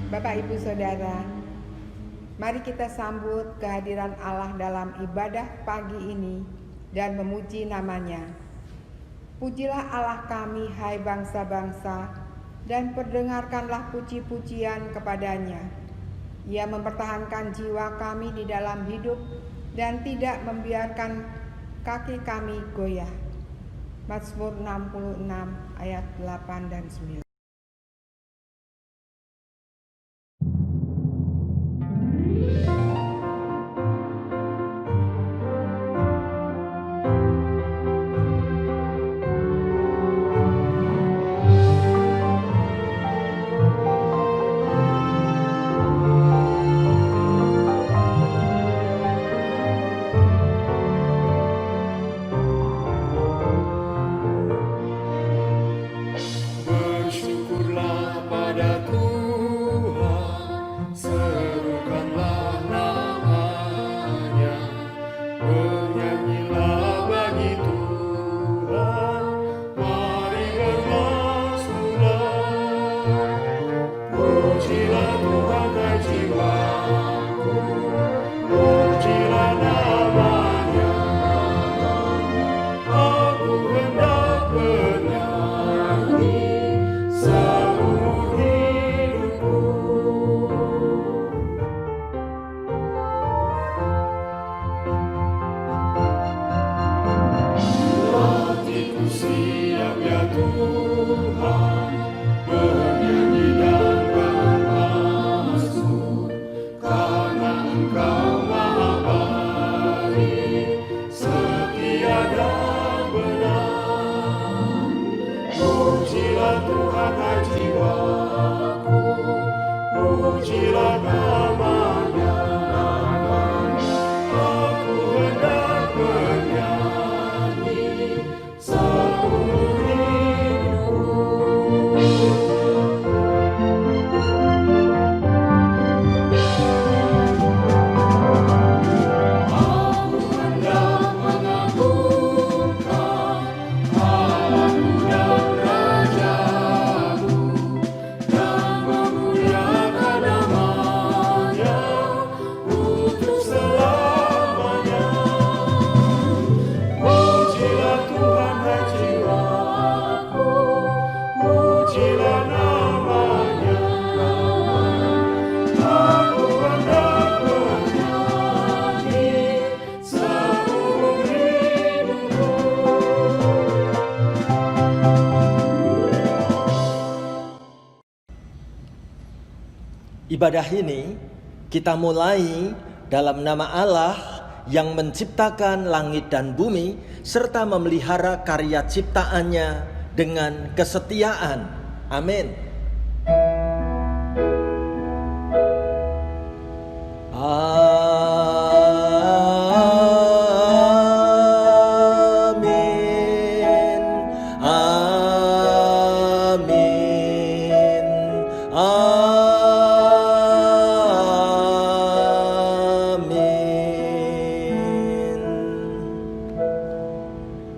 Bapak, Ibu, Saudara, mari kita sambut kehadiran Allah dalam ibadah pagi ini dan memuji namanya. Pujilah Allah kami, hai bangsa-bangsa, dan perdengarkanlah puji-pujian kepadanya. Ia mempertahankan jiwa kami di dalam hidup dan tidak membiarkan kaki kami goyah. Mazmur 66 ayat 8 dan 9. Ibadah ini kita mulai dalam nama Allah yang menciptakan langit dan bumi serta memelihara karya ciptaannya dengan kesetiaan. Amin.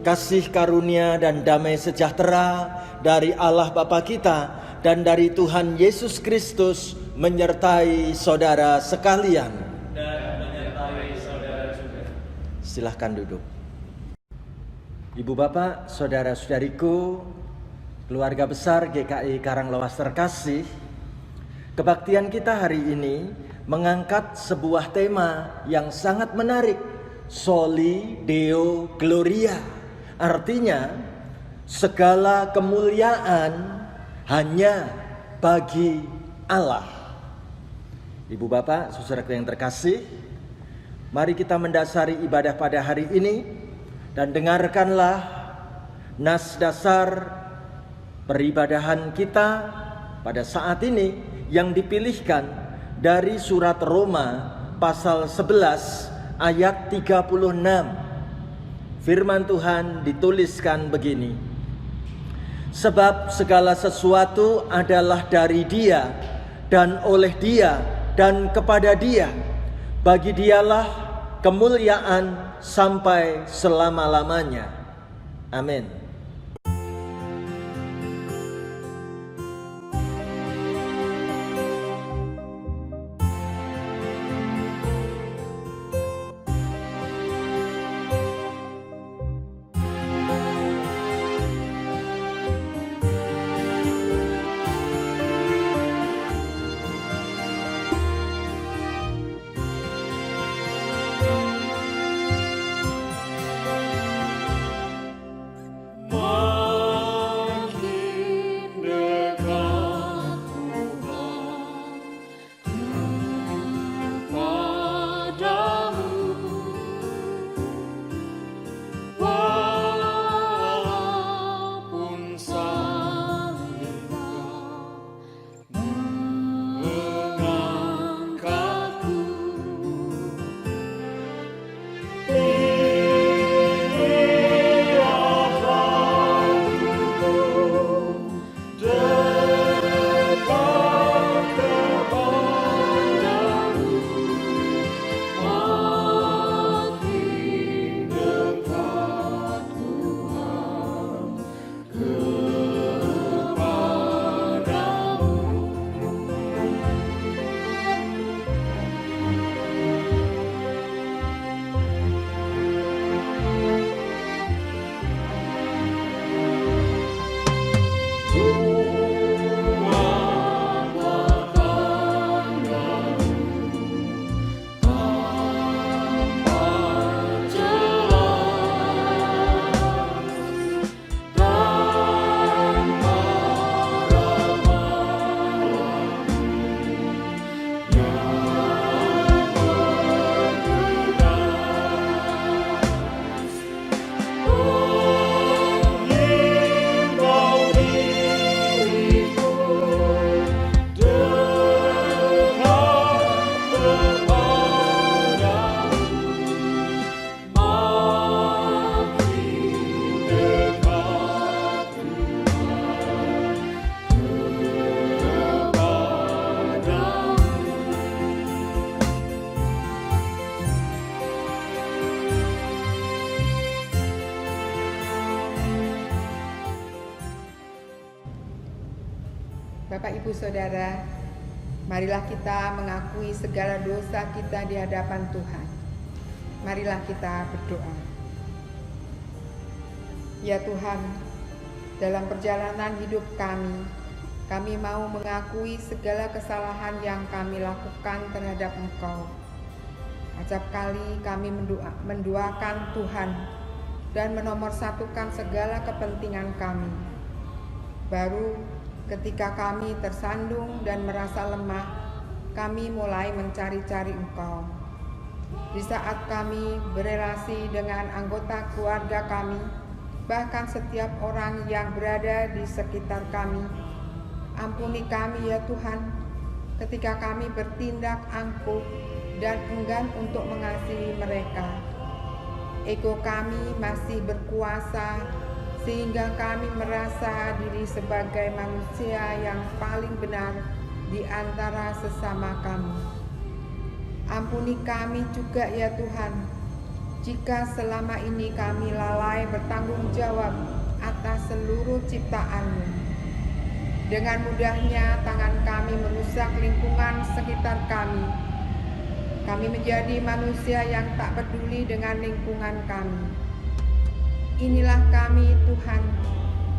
Kasih karunia dan damai sejahtera dari Allah Bapa kita dan dari Tuhan Yesus Kristus menyertai saudara sekalian. Dan menyertai saudara juga. Silahkan duduk. Ibu bapak, saudara-saudariku, keluarga besar GKI Karanglewas terkasih, kebaktian kita hari ini mengangkat sebuah tema yang sangat menarik, Soli Deo Gloria. Artinya, segala kemuliaan hanya bagi Allah. Ibu bapak, saudaraku yang terkasih, mari kita mendasari ibadah pada hari ini dan dengarkanlah nas dasar peribadahan kita pada saat ini yang dipilihkan dari surat Roma pasal 11 ayat 36. Firman Tuhan dituliskan begini: sebab segala sesuatu adalah dari Dia dan oleh Dia dan kepada Dia. Bagi Dialah kemuliaan sampai selama-lamanya. Amin. Bapak, Ibu, Saudara, marilah kita mengakui segala dosa kita di hadapan Tuhan. Marilah kita berdoa. Ya Tuhan, dalam perjalanan hidup kami mau mengakui segala kesalahan yang kami lakukan terhadap Engkau. Acap kali kami mendoakan Tuhan dan menomorsatukan segala kepentingan kami. Baru ketika kami tersandung dan merasa lemah, kami mulai mencari-cari Engkau. Di saat kami berelasi dengan anggota keluarga kami, bahkan setiap orang yang berada di sekitar kami, ampuni kami ya Tuhan, ketika kami bertindak angkuh dan enggan untuk mengasihi mereka. Ego kami masih berkuasa sehingga kami merasa diri sebagai manusia yang paling benar di antara sesama kami. Ampuni kami juga ya Tuhan, jika selama ini kami lalai bertanggung jawab atas seluruh ciptaan-Mu. Dengan mudahnya tangan kami merusak lingkungan sekitar kami. Kami menjadi manusia yang tak peduli dengan lingkungan kami. Inilah kami Tuhan,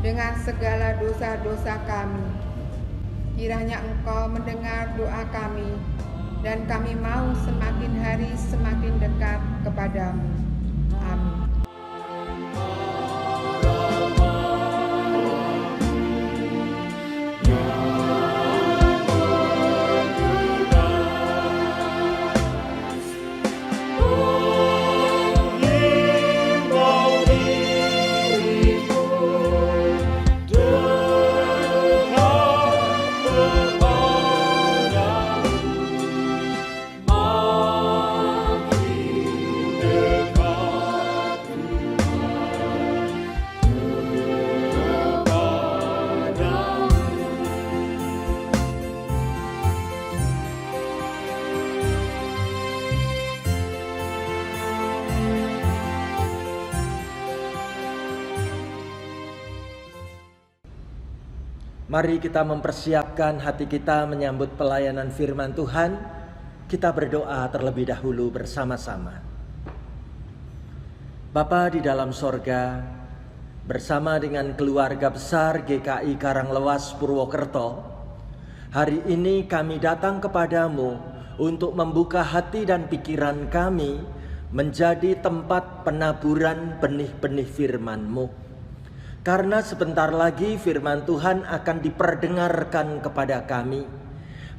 dengan segala dosa-dosa kami. Kiranya Engkau mendengar doa kami, dan kami mau semakin hari semakin dekat kepadamu. Amin. Mari kita mempersiapkan hati kita menyambut pelayanan firman Tuhan. Kita berdoa terlebih dahulu bersama-sama. Bapa di dalam sorga, bersama dengan keluarga besar GKI Karanglewas Purwokerto, hari ini kami datang kepadamu untuk membuka hati dan pikiran kami menjadi tempat penaburan benih-benih firman-Mu. Karena sebentar lagi firman Tuhan akan diperdengarkan kepada kami.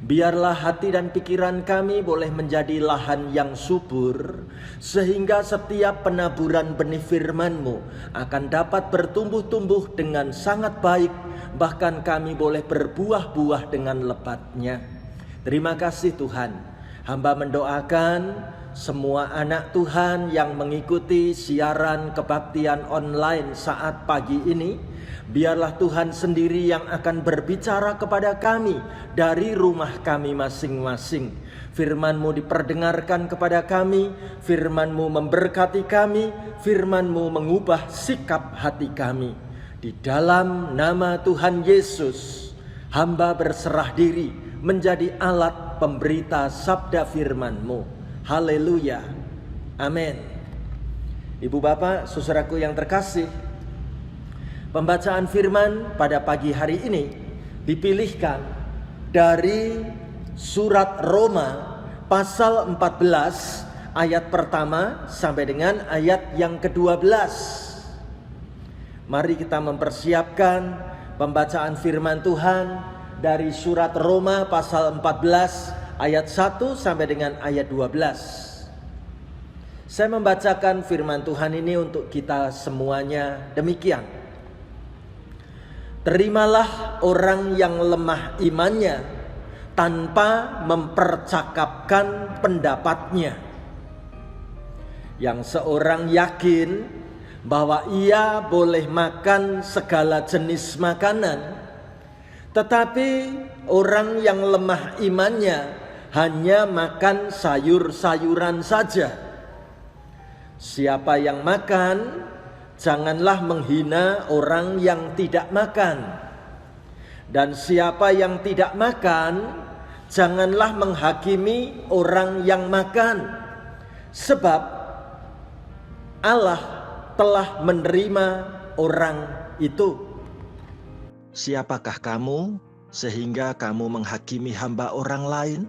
Biarlah hati dan pikiran kami boleh menjadi lahan yang subur, sehingga setiap penaburan benih firman-Mu akan dapat bertumbuh-tumbuh dengan sangat baik, bahkan kami boleh berbuah-buah dengan lebatnya. Terima kasih Tuhan. Hamba mendoakan semua anak Tuhan yang mengikuti siaran kebaktian online saat pagi ini, biarlah Tuhan sendiri yang akan berbicara kepada kami dari rumah kami masing-masing. Firman-Mu diperdengarkan kepada kami, firman-Mu memberkati kami, firman-Mu mengubah sikap hati kami. Di dalam nama Tuhan Yesus, hamba berserah diri menjadi alat pemberita sabda firman-Mu. Haleluya. Amin. Ibu bapak, saudaraku yang terkasih, pembacaan firman pada pagi hari ini dipilihkan dari surat Roma pasal 14 ayat pertama sampai dengan ayat yang ke-12. Mari kita mempersiapkan pembacaan firman Tuhan dari surat Roma pasal 14 ayat 1 sampai dengan ayat 12. Saya membacakan firman Tuhan ini untuk kita semuanya demikian. Terimalah orang yang lemah imannya tanpa mempercakapkan pendapatnya. Yang seorang yakin bahwa ia boleh makan segala jenis makanan, tetapi orang yang lemah imannya hanya makan sayur-sayuran saja. Siapa yang makan, janganlah menghina orang yang tidak makan. Dan siapa yang tidak makan, janganlah menghakimi orang yang makan, sebab Allah telah menerima orang itu. Siapakah kamu sehingga kamu menghakimi hamba orang lain?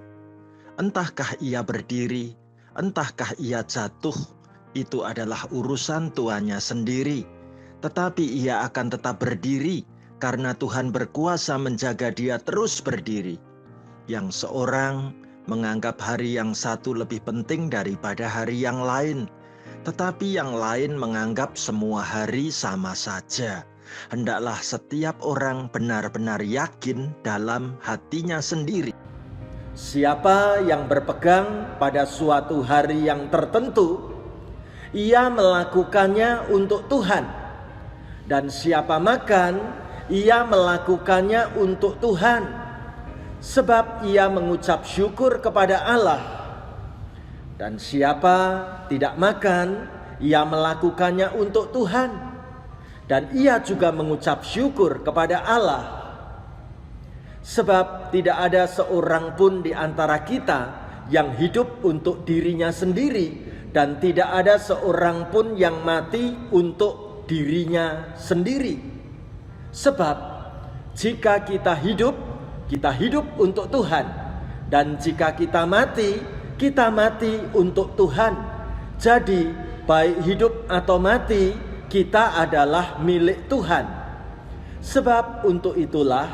Entahkah ia berdiri, entahkah ia jatuh, itu adalah urusan tuannya sendiri. Tetapi ia akan tetap berdiri, karena Tuhan berkuasa menjaga dia terus berdiri. Yang seorang menganggap hari yang satu lebih penting daripada hari yang lain, tetapi yang lain menganggap semua hari sama saja. Hendaklah setiap orang benar-benar yakin dalam hatinya sendiri. Siapa yang berpegang pada suatu hari yang tertentu, ia melakukannya untuk Tuhan. Dan siapa makan, ia melakukannya untuk Tuhan, sebab ia mengucap syukur kepada Allah. Dan siapa tidak makan, ia melakukannya untuk Tuhan, dan ia juga mengucap syukur kepada Allah. Sebab tidak ada seorang pun di antara kita yang hidup untuk dirinya sendiri, dan tidak ada seorang pun yang mati untuk dirinya sendiri. Sebab jika kita hidup untuk Tuhan, dan jika kita mati untuk Tuhan. Jadi baik hidup atau mati, kita adalah milik Tuhan. Sebab untuk itulah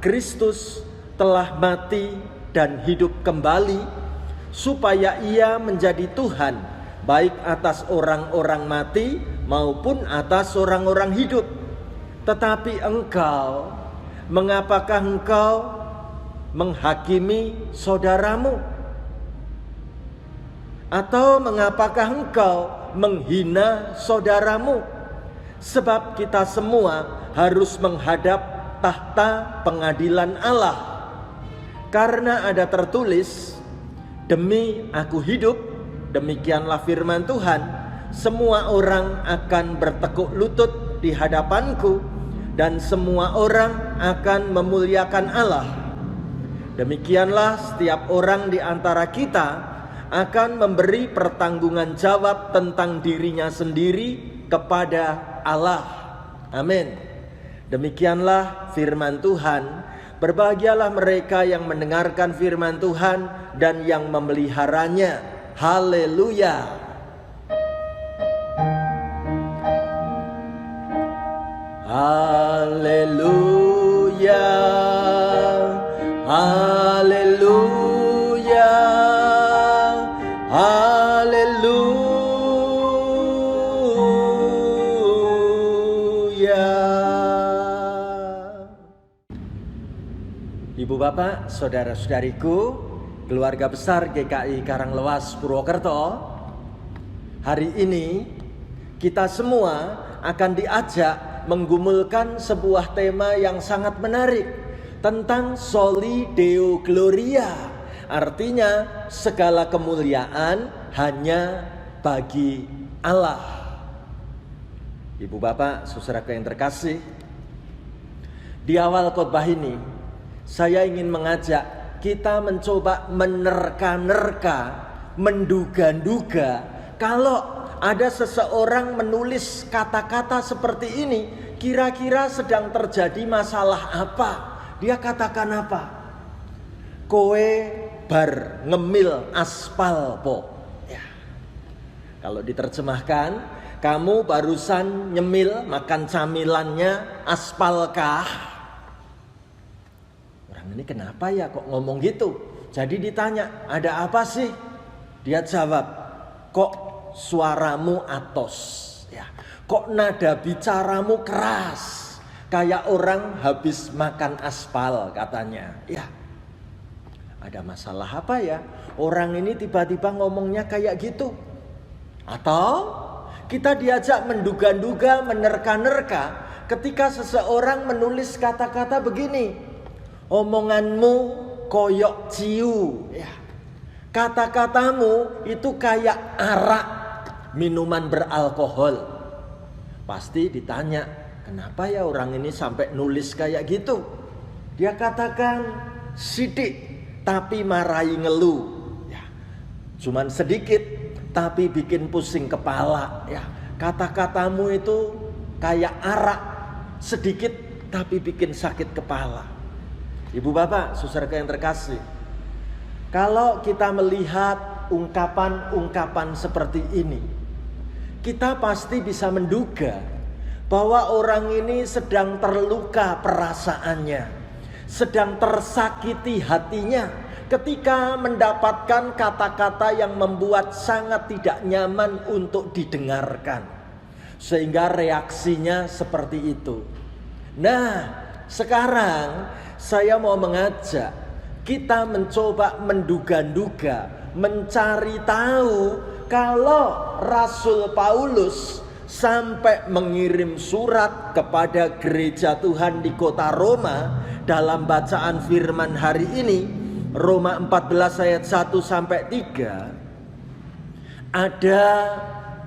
Kristus telah mati dan hidup kembali, supaya ia menjadi Tuhan, baik atas orang-orang mati maupun atas orang-orang hidup. Tetapi engkau, mengapakah engkau menghakimi saudaramu? Atau mengapakah engkau menghina saudaramu? Sebab kita semua harus menghadap tahta pengadilan Allah. Karena ada tertulis, demi aku hidup, demikianlah firman Tuhan, semua orang akan bertekuk lutut di hadapanku, dan semua orang akan memuliakan Allah. Demikianlah setiap orang di antara kita akan memberi pertanggungan jawab tentang dirinya sendiri kepada Allah. Amin. Demikianlah firman Tuhan. Berbahagialah mereka yang mendengarkan firman Tuhan dan yang memeliharanya. Haleluya. Haleluya. Haleluya. Haleluya. Ibu bapak, saudara-saudariku, keluarga besar GKI Karanglewas Purwokerto, hari ini kita semua akan diajak menggumulkan sebuah tema yang sangat menarik tentang Soli Deo Gloria. Artinya segala kemuliaan hanya bagi Allah. Ibu bapak, saudaraku yang terkasih, di awal khotbah ini saya ingin mengajak kita mencoba menerka-nerka, menduga-duga, kalau ada seseorang menulis kata-kata seperti ini, kira-kira sedang terjadi masalah apa? Dia katakan apa? Kowe bar ngemil aspal po. Ya. Kalau diterjemahkan, kamu barusan nyemil makan camilannya aspalkah? Orang ini kenapa ya kok ngomong gitu? Jadi ditanya, ada apa sih? Dia jawab, kok suaramu atos? Ya. Kok nada bicaramu keras? Kayak orang habis makan aspal katanya. Ya. Ada masalah apa ya? Orang ini tiba-tiba ngomongnya kayak gitu. Atau kita diajak menduga-duga, menerka-nerka ketika seseorang menulis kata-kata begini. Omonganmu koyok ciu. Ya. Kata-katamu itu kayak arak, minuman beralkohol. Pasti ditanya, kenapa ya orang ini sampai nulis kayak gitu? Dia katakan sidik tapi marahi ngeluh. Ya, cuman sedikit tapi bikin pusing kepala. Ya, kata-katamu itu kayak arak, sedikit tapi bikin sakit kepala. Ibu bapak, saudara yang terkasih, kalau kita melihat ungkapan-ungkapan seperti ini, kita pasti bisa menduga bahwa orang ini sedang terluka perasaannya, sedang tersakiti hatinya ketika mendapatkan kata-kata yang membuat sangat tidak nyaman untuk didengarkan, sehingga reaksinya seperti itu. Nah, sekarang saya mau mengajak kita mencoba menduga-duga, mencari tahu kalau Rasul Paulus sampai mengirim surat kepada gereja Tuhan di kota Roma. Dalam bacaan firman hari ini, Roma 14 ayat 1 sampai 3, ada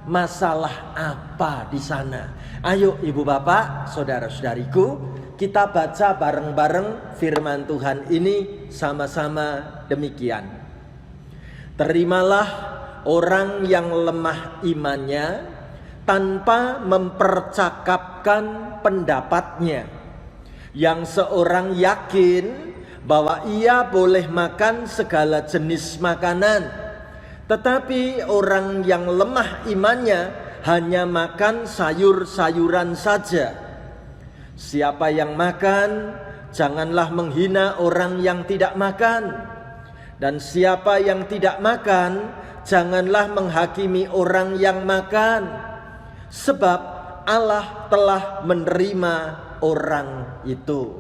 masalah apa di sana? Ayo ibu bapak, saudara-saudariku, kita baca bareng-bareng firman Tuhan ini sama-sama demikian. Terimalah orang yang lemah imannya tanpa mempercakapkan pendapatnya, yang seorang yakin bahwa ia boleh makan segala jenis makanan, tetapi orang yang lemah imannya hanya makan sayur-sayuran saja. Siapa yang makan, janganlah menghina orang yang tidak makan, dan siapa yang tidak makan, janganlah menghakimi orang yang makan. Sebab Allah telah menerima orang itu.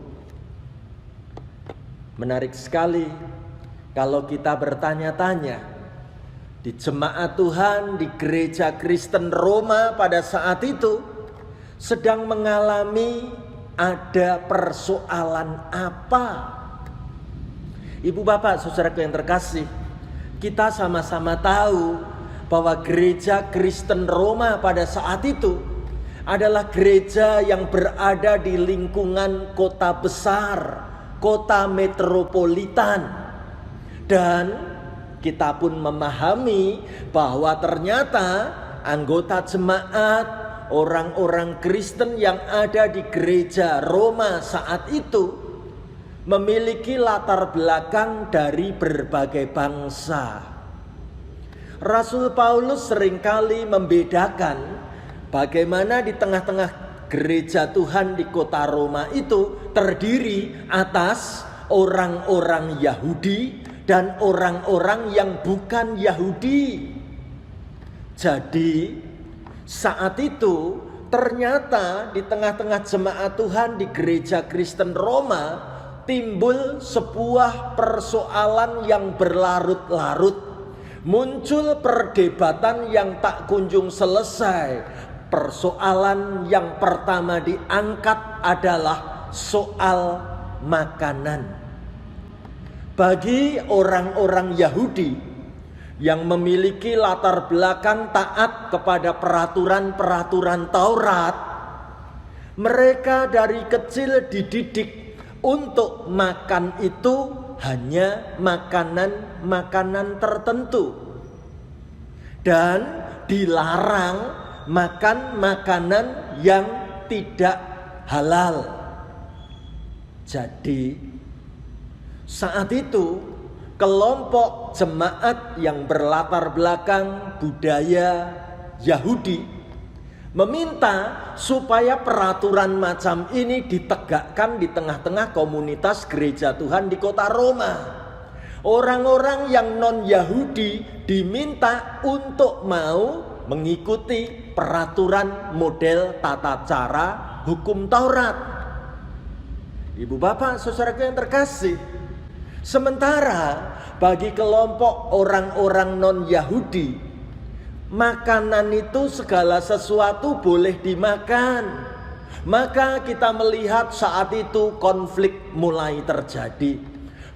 Menarik sekali kalau kita bertanya-tanya, di jemaat Tuhan di gereja Kristen Roma pada saat itu sedang mengalami ada persoalan apa? Ibu bapak, saudaraku yang terkasih, kita sama-sama tahu bahwa gereja Kristen Roma pada saat itu adalah gereja yang berada di lingkungan kota besar, kota metropolitan. Dan kita pun memahami bahwa ternyata anggota jemaat, orang-orang Kristen yang ada di gereja Roma saat itu memiliki latar belakang dari berbagai bangsa. Rasul Paulus seringkali membedakan bagaimana di tengah-tengah gereja Tuhan di kota Roma itu terdiri atas orang-orang Yahudi dan orang-orang yang bukan Yahudi. Jadi saat itu ternyata di tengah-tengah jemaat Tuhan di gereja Kristen Roma timbul sebuah persoalan yang berlarut-larut. Muncul perdebatan yang tak kunjung selesai. Persoalan yang pertama diangkat adalah soal makanan. Bagi orang-orang Yahudi yang memiliki latar belakang taat kepada peraturan-peraturan Taurat, mereka dari kecil dididik untuk makan itu hanya makanan-makanan tertentu, dan dilarang makan makanan yang tidak halal. Jadi saat itu kelompok jemaat yang berlatar belakang budaya Yahudi meminta supaya peraturan macam ini ditegakkan di tengah-tengah komunitas gereja Tuhan di kota Roma. Orang-orang yang non-Yahudi diminta untuk mau mengikuti peraturan model tata cara hukum Taurat. Ibu bapak, saudaraku yang terkasih, sementara bagi kelompok orang-orang non-Yahudi, makanan itu segala sesuatu boleh dimakan. Maka kita melihat saat itu konflik mulai terjadi.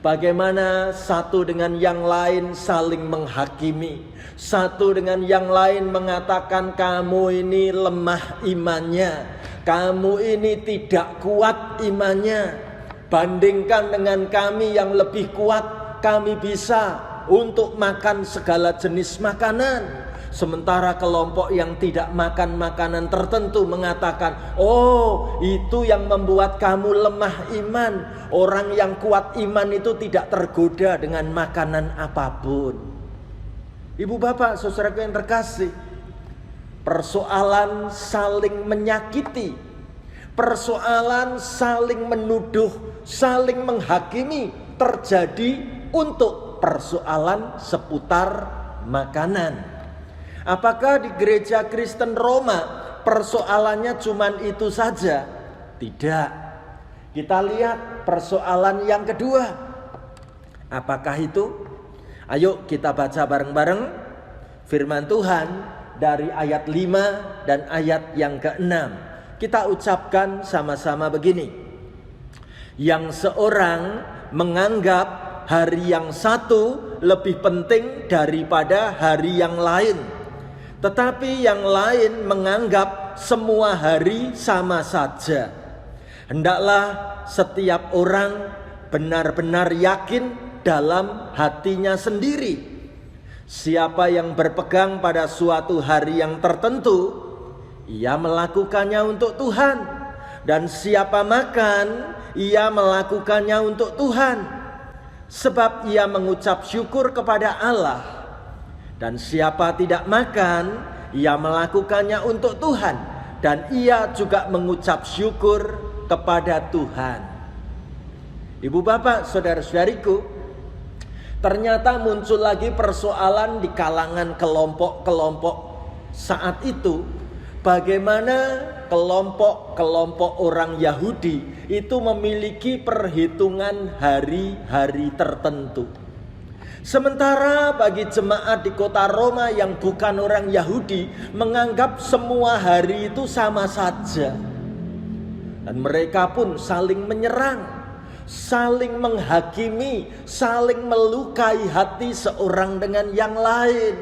Bagaimana satu dengan yang lain saling menghakimi. Satu dengan yang lain mengatakan kamu ini lemah imannya, kamu ini tidak kuat imannya. Bandingkan dengan kami yang lebih kuat, kami bisa untuk makan segala jenis makanan. Sementara kelompok yang tidak makan makanan tertentu mengatakan, oh itu yang membuat kamu lemah iman. Orang yang kuat iman itu tidak tergoda dengan makanan apapun. Ibu bapak saudaraku yang terkasih, persoalan saling menyakiti, persoalan saling menuduh, saling menghakimi terjadi untuk persoalan seputar makanan. Apakah di gereja Kristen Roma persoalannya cuman itu saja? Tidak. Kita lihat persoalan yang kedua. Apakah itu? Ayo kita baca bareng-bareng firman Tuhan dari ayat 5 dan ayat yang ke-6. Kita ucapkan sama-sama begini. Yang seorang menganggap hari yang satu lebih penting daripada hari yang lain. Tetapi yang lain menganggap semua hari sama saja. Hendaklah setiap orang benar-benar yakin dalam hatinya sendiri. Siapa yang berpegang pada suatu hari yang tertentu, ia melakukannya untuk Tuhan. Dan siapa makan, ia melakukannya untuk Tuhan, sebab ia mengucap syukur kepada Allah. Dan siapa tidak makan, ia melakukannya untuk Tuhan, dan ia juga mengucap syukur kepada Tuhan. Ibu bapak, saudara-saudariku, ternyata muncul lagi persoalan di kalangan kelompok-kelompok saat itu. Bagaimana kelompok-kelompok orang Yahudi itu memiliki perhitungan hari-hari tertentu. Sementara bagi jemaat di kota Roma yang bukan orang Yahudi menganggap semua hari itu sama saja. Dan mereka pun saling menyerang, saling menghakimi, saling melukai hati seorang dengan yang lain.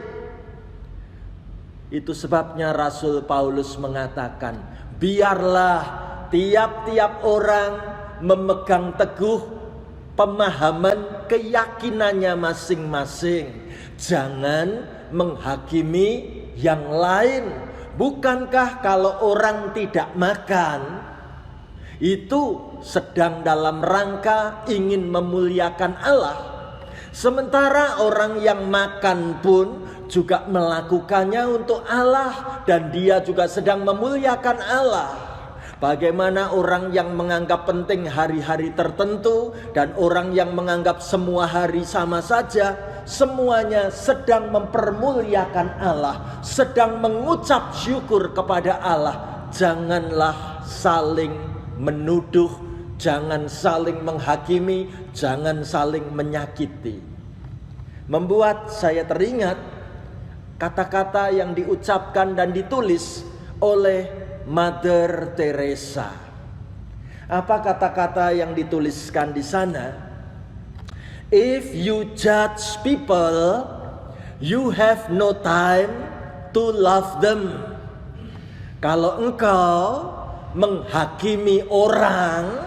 Itu sebabnya Rasul Paulus mengatakan, biarlah tiap-tiap orang memegang teguh pemahaman keyakinannya masing-masing. Jangan menghakimi yang lain. Bukankah kalau orang tidak makan itu sedang dalam rangka ingin memuliakan Allah? Sementara orang yang makan pun juga melakukannya untuk Allah, dan dia juga sedang memuliakan Allah. Bagaimana orang yang menganggap penting hari-hari tertentu dan orang yang menganggap semua hari sama saja, semuanya sedang mempermuliakan Allah, sedang mengucap syukur kepada Allah. Janganlah saling menuduh, jangan saling menghakimi, jangan saling menyakiti. Membuat saya teringat kata-kata yang diucapkan dan ditulis oleh Mother Teresa. Apa kata-kata yang dituliskan di sana? If you judge people, you have no time to love them. Kalau engkau menghakimi orang,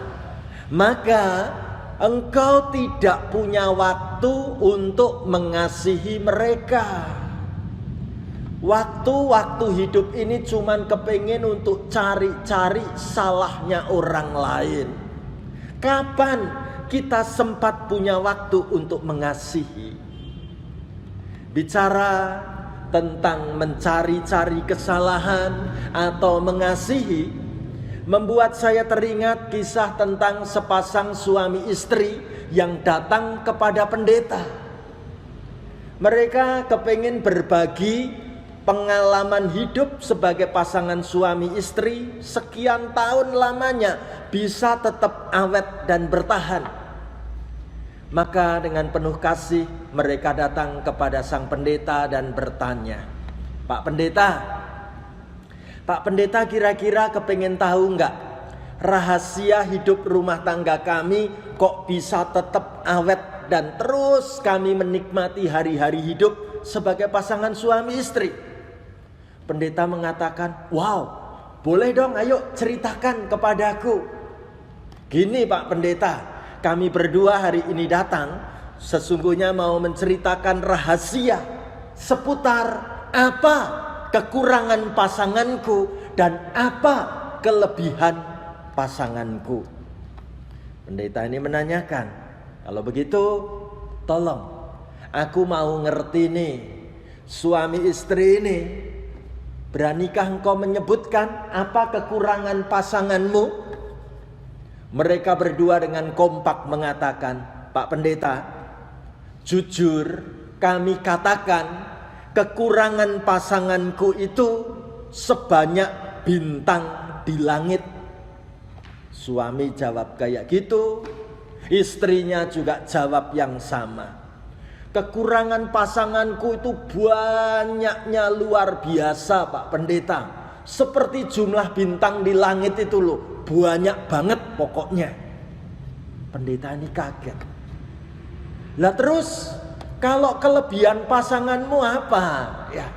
maka engkau tidak punya waktu untuk mengasihi mereka. Waktu-waktu hidup ini cuman kepengen untuk cari-cari salahnya orang lain. Kapan kita sempat punya waktu untuk mengasihi? Bicara tentang mencari-cari kesalahan atau mengasihi membuat saya teringat kisah tentang sepasang suami istri yang datang kepada pendeta. Mereka kepengen berbagi pengalaman hidup sebagai pasangan suami istri sekian tahun lamanya, bisa tetap awet dan bertahan. Maka dengan penuh kasih mereka datang kepada sang pendeta dan bertanya, Pak Pendeta kira-kira kepengen tahu enggak rahasia hidup rumah tangga kami kok bisa tetap awet dan terus kami menikmati hari-hari hidup sebagai pasangan suami istri? Pendeta mengatakan, wow, boleh dong, ayo ceritakan kepadaku. Gini Pak Pendeta, kami berdua hari ini datang sesungguhnya mau menceritakan rahasia seputar apa kekurangan pasanganku dan apa kelebihan pasanganku. Pendeta ini menanyakan, kalau begitu tolong aku mau ngerti nih, suami istri ini, beranikah engkau menyebutkan apa kekurangan pasanganmu? Mereka berdua dengan kompak mengatakan, Pak Pendeta, jujur kami katakan kekurangan pasanganku itu sebanyak bintang di langit. Suami jawab kayak gitu, istrinya juga jawab yang sama. Kekurangan pasanganku itu banyaknya luar biasa Pak Pendeta. Seperti jumlah bintang di langit itu loh, banyak banget pokoknya. Pendeta ini kaget. Lah terus kalau kelebihan pasanganmu apa? Ya,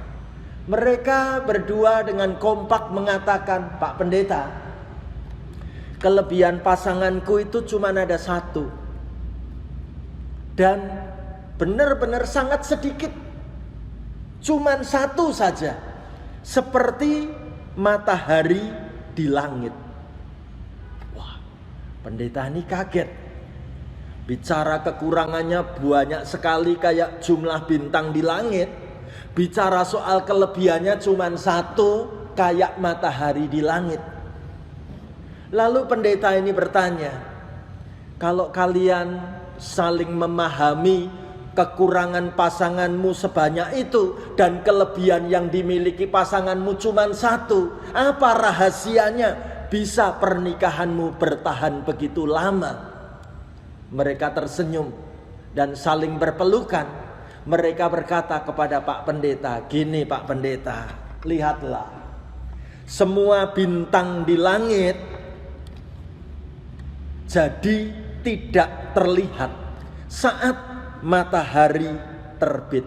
mereka berdua dengan kompak mengatakan, Pak Pendeta, kelebihan pasanganku itu cuma ada satu. Dan benar-benar sangat sedikit. Cuman satu saja. Seperti matahari di langit. Wah, pendeta ini kaget. Bicara kekurangannya banyak sekali kayak jumlah bintang di langit. Bicara soal kelebihannya cuman satu kayak matahari di langit. Lalu pendeta ini bertanya, kalau kalian saling memahami kekurangan pasanganmu sebanyak itu dan kelebihan yang dimiliki pasanganmu cuma satu, apa rahasianya bisa pernikahanmu bertahan begitu lama? Mereka tersenyum dan saling berpelukan. Mereka berkata kepada Pak Pendeta, gini Pak Pendeta, lihatlah, semua bintang di langit jadi tidak terlihat saat matahari terbit.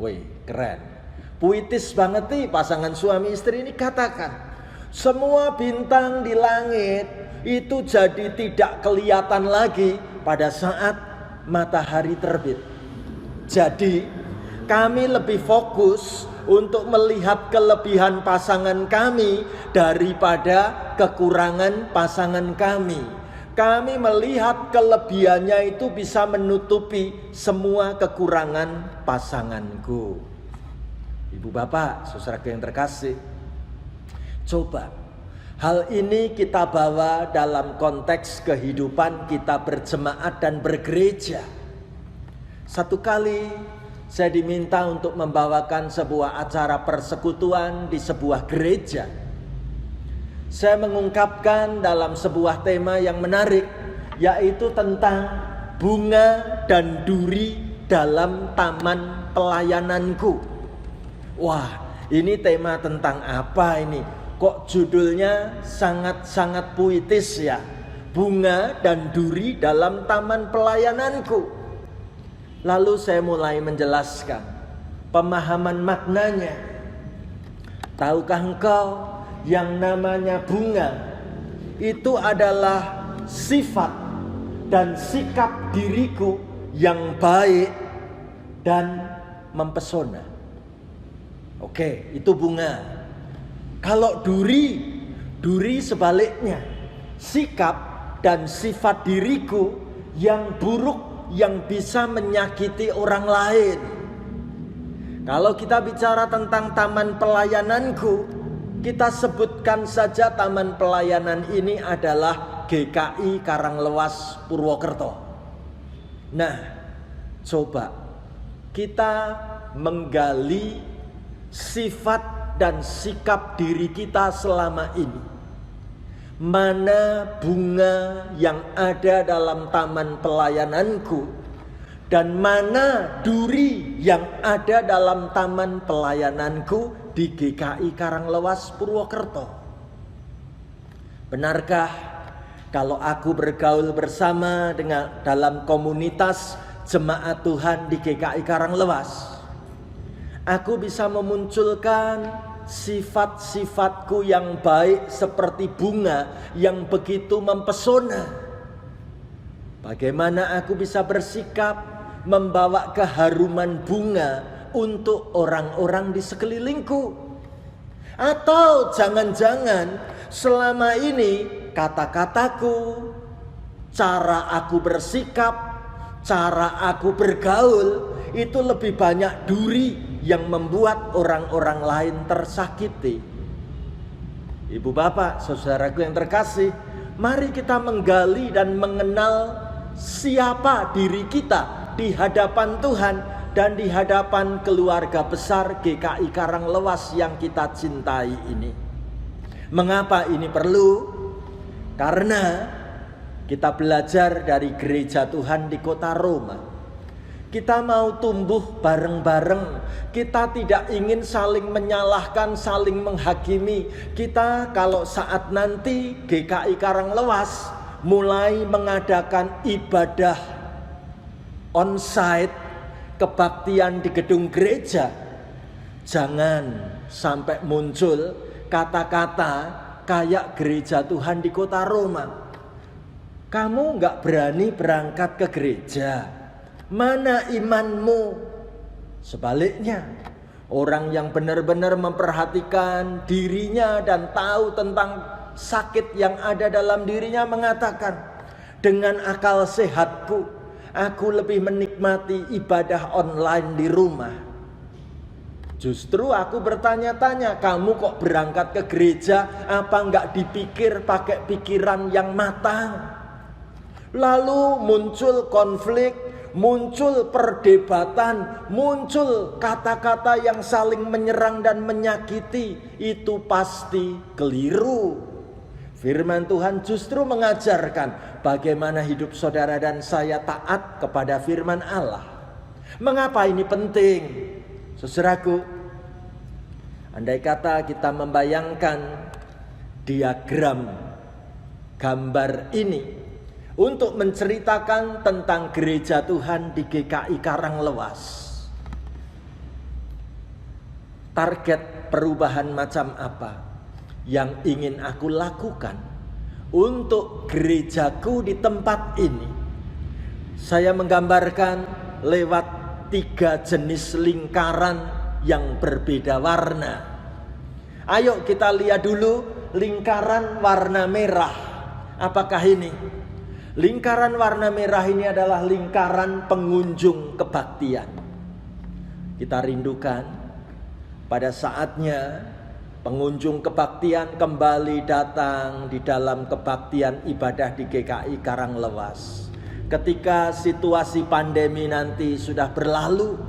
Wih, keren. Puitis banget nih pasangan suami istri ini katakan. Semua bintang di langit itu jadi tidak kelihatan lagi pada saat matahari terbit. Jadi kami lebih fokus untuk melihat kelebihan pasangan kami daripada kekurangan pasangan kami. Kami melihat kelebihannya itu bisa menutupi semua kekurangan pasanganku. Ibu bapak, saudaraku yang terkasih, coba hal ini kita bawa dalam konteks kehidupan kita berjemaat dan bergereja. Satu kali saya diminta untuk membawakan sebuah acara persekutuan di sebuah gereja. Saya mengungkapkan dalam sebuah tema yang menarik, yaitu tentang bunga dan duri dalam taman pelayananku. Wah, ini tema tentang apa ini? Kok judulnya sangat-sangat puitis ya? Bunga dan duri dalam taman pelayananku. Lalu saya mulai menjelaskan pemahaman maknanya. Tahukah engkau, yang namanya bunga itu adalah sifat dan sikap diriku yang baik dan mempesona. Oke, itu bunga. Kalau duri sebaliknya, sikap dan sifat diriku yang buruk yang bisa menyakiti orang lain. Kalau kita bicara tentang taman pelayananku, kita sebutkan saja taman pelayanan ini adalah GKI Karanglewas Purwokerto. Nah, coba kita menggali sifat dan sikap diri kita selama ini. Mana bunga yang ada dalam taman pelayananku dan mana duri yang ada dalam taman pelayananku di GKI Karanglewas Purwokerto. Benarkah kalau aku bergaul bersama dengan dalam komunitas jemaat Tuhan di GKI Karanglewas, aku bisa memunculkan sifat-sifatku yang baik seperti bunga yang begitu mempesona? Bagaimana aku bisa bersikap membawa keharuman bunga untuk orang-orang di sekelilingku? Atau jangan-jangan selama ini kata-kataku, cara aku bersikap, cara aku bergaul itu lebih banyak duri yang membuat orang-orang lain tersakiti. Ibu bapak, saudaraku yang terkasih, mari kita menggali dan mengenal siapa diri kita di hadapan Tuhan dan di hadapan keluarga besar GKI Karanglewas yang kita cintai ini. Mengapa ini perlu? Karena kita belajar dari gereja Tuhan di kota Roma. Kita mau tumbuh bareng-bareng. Kita tidak ingin saling menyalahkan, saling menghakimi. Kita kalau saat nanti GKI Karanglewas mulai mengadakan ibadah onsite, kebaktian di gedung gereja, jangan sampai muncul kata-kata kayak gereja Tuhan di kota Roma. Kamu gak berani berangkat ke gereja, mana imanmu? Sebaliknya, orang yang benar-benar memperhatikan dirinya dan tahu tentang sakit yang ada dalam dirinya mengatakan, dengan akal sehatku, aku lebih menikmati ibadah online di rumah. Justru aku bertanya-tanya, kamu kok berangkat ke gereja, apa enggak dipikir pakai pikiran yang matang? Lalu muncul konflik, muncul perdebatan, muncul kata-kata yang saling menyerang dan menyakiti. Itu pasti keliru. Firman Tuhan justru mengajarkan bagaimana hidup saudara dan saya taat kepada firman Allah. Mengapa ini penting? Saudaraku, andai kata kita membayangkan diagram gambar ini untuk menceritakan tentang gereja Tuhan di GKI Karanglewas. Target perubahan macam apa yang ingin aku lakukan untuk gerejaku di tempat ini? Saya menggambarkan lewat 3 jenis lingkaran yang berbeda warna. Ayo kita lihat dulu lingkaran warna merah. Apakah ini? Lingkaran warna merah ini adalah lingkaran pengunjung kebaktian. Kita rindukan pada saatnya pengunjung kebaktian kembali datang di dalam kebaktian ibadah di GKI Karanglewas. Ketika situasi pandemi nanti sudah berlalu,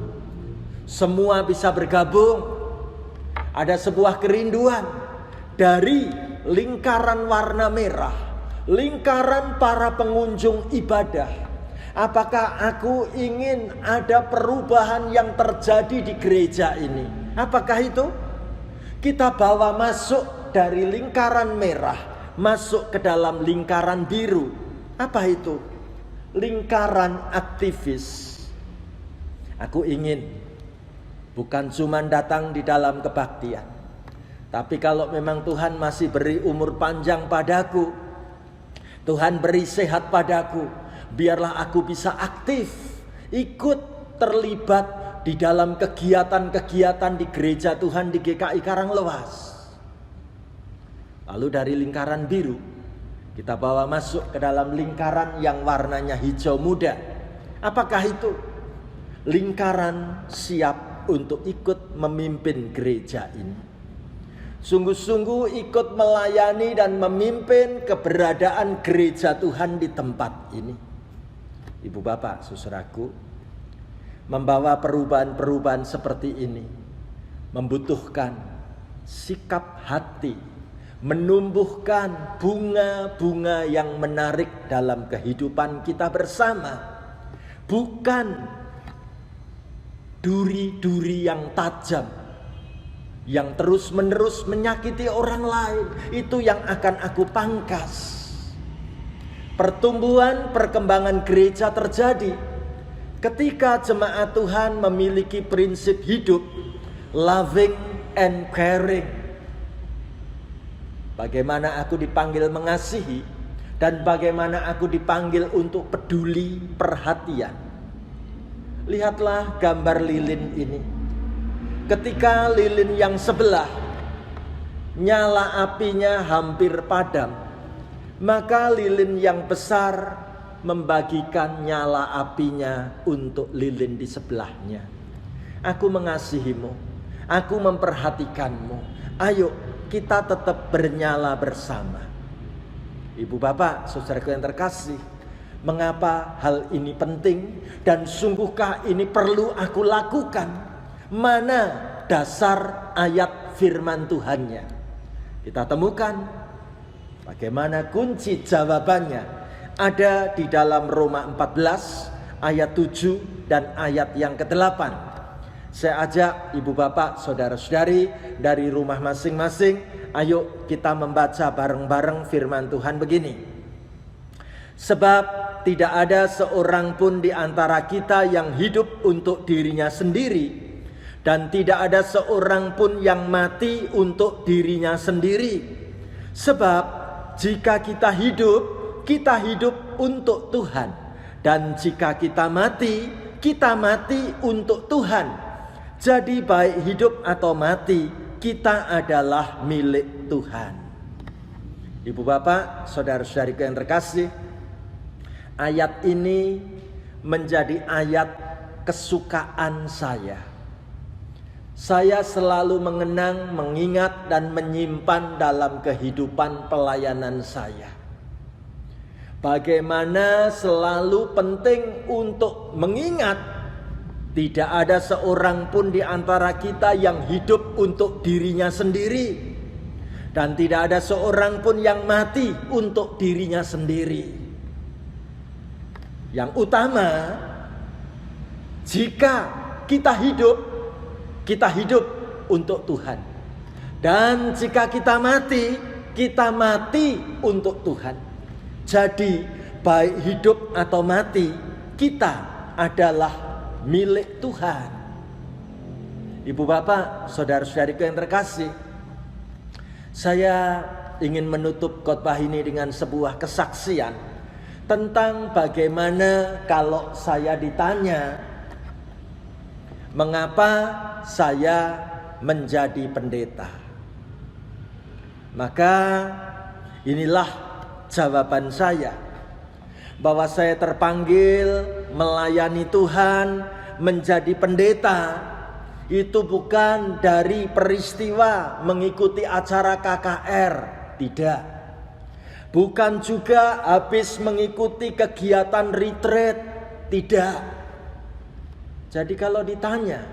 semua bisa bergabung. Ada sebuah kerinduan dari lingkaran warna merah, lingkaran para pengunjung ibadah. Apakah aku ingin ada perubahan yang terjadi di gereja ini? Apakah itu? Kita bawa masuk dari lingkaran merah, masuk ke dalam lingkaran biru. Apa itu? Lingkaran aktivis. Aku ingin bukan cuma datang di dalam kebaktian, tapi kalau memang Tuhan masih beri umur panjang padaku, Tuhan beri sehat padaku, biarlah aku bisa aktif, ikut terlibat di dalam kegiatan-kegiatan di gereja Tuhan di GKI Karanglewas. Lalu dari lingkaran biru kita bawa masuk ke dalam lingkaran yang warnanya hijau muda. Apakah itu? Lingkaran siap untuk ikut memimpin gereja ini. Sungguh-sungguh ikut melayani dan memimpin keberadaan gereja Tuhan di tempat ini. Ibu bapak, saudaraku, membawa perubahan-perubahan seperti ini membutuhkan sikap hati, menumbuhkan bunga-bunga yang menarik dalam kehidupan kita bersama, bukan duri-duri yang tajam yang terus-menerus menyakiti orang lain. Itu yang akan aku pangkas. Pertumbuhan perkembangan gereja terjadi ketika jemaat Tuhan memiliki prinsip hidup loving and caring. Bagaimana aku dipanggil mengasihi, Dan bagaimana aku dipanggil untuk peduli, perhatian. Lihatlah gambar lilin ini. Ketika lilin yang sebelah nyala apinya hampir padam, maka lilin yang besar membagikan nyala apinya untuk lilin di sebelahnya. Aku mengasihimu, aku memperhatikanmu. Ayo kita tetap bernyala bersama. Ibu bapak, saudaraku yang terkasih, mengapa hal ini penting dan sungguhkah ini perlu aku lakukan? Mana dasar ayat firman Tuhannya? Kita temukan bagaimana kunci jawabannya ada di dalam Roma 14 ayat 7 dan ayat yang ke-8. Saya ajak ibu bapak, saudara-saudari dari rumah masing-masing, ayo kita membaca bareng-bareng firman Tuhan begini. Sebab tidak ada seorang pun di antara kita yang hidup untuk dirinya sendiri, dan tidak ada seorang pun yang mati untuk dirinya sendiri. Sebab jika kita hidup untuk Tuhan. Dan jika kita mati untuk Tuhan. Jadi baik hidup atau mati, kita adalah milik Tuhan. Ibu bapak, saudara-saudariku yang terkasih, ayat ini menjadi ayat kesukaan saya. Saya selalu mengenang, mengingat, dan menyimpan dalam kehidupan pelayanan saya. Bagaimana selalu penting untuk mengingat tidak ada seorang pun di antara kita yang hidup untuk dirinya sendiri. Dan tidak ada seorang pun yang mati untuk dirinya sendiri. Yang utama, jika kita hidup untuk Tuhan. Dan jika kita mati untuk Tuhan. Jadi baik hidup atau mati, kita adalah milik Tuhan. Ibu bapak, saudara-saudariku yang terkasih, saya ingin menutup khotbah ini dengan sebuah kesaksian tentang bagaimana kalau saya ditanya mengapa saya menjadi pendeta. Maka inilah jawaban saya, bahwa saya terpanggil melayani Tuhan, menjadi pendeta, itu bukan dari peristiwa mengikuti acara KKR, tidak. Bukan juga habis mengikuti kegiatan retreat, tidak. Jadi kalau ditanya,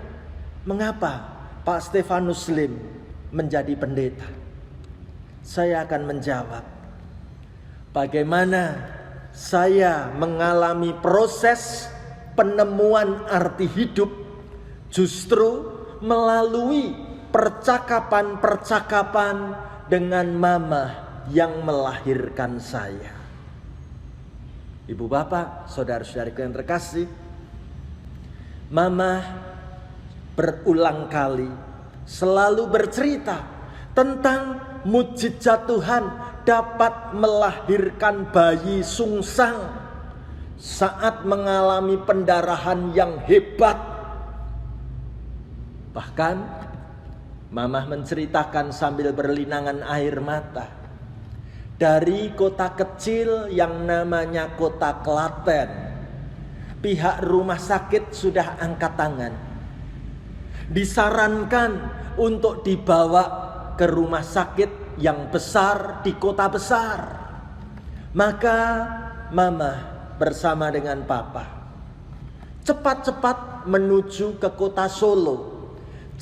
mengapa Pak Stefanus Lim menjadi pendeta? Saya akan menjawab, bagaimana saya mengalami proses penemuan arti hidup justru melalui percakapan-percakapan dengan mama yang melahirkan saya. Ibu bapak, saudara-saudariku yang terkasih, mama berulang kali selalu bercerita tentang mujizat Tuhan dapat melahirkan bayi sungsang saat mengalami pendarahan yang hebat. Bahkan Mamah menceritakan sambil berlinangan air mata, dari kota kecil yang namanya kota Klaten, pihak rumah sakit sudah angkat tangan, disarankan untuk dibawa ke rumah sakit yang besar di kota besar. Maka Mama bersama dengan Papa cepat-cepat menuju ke kota Solo.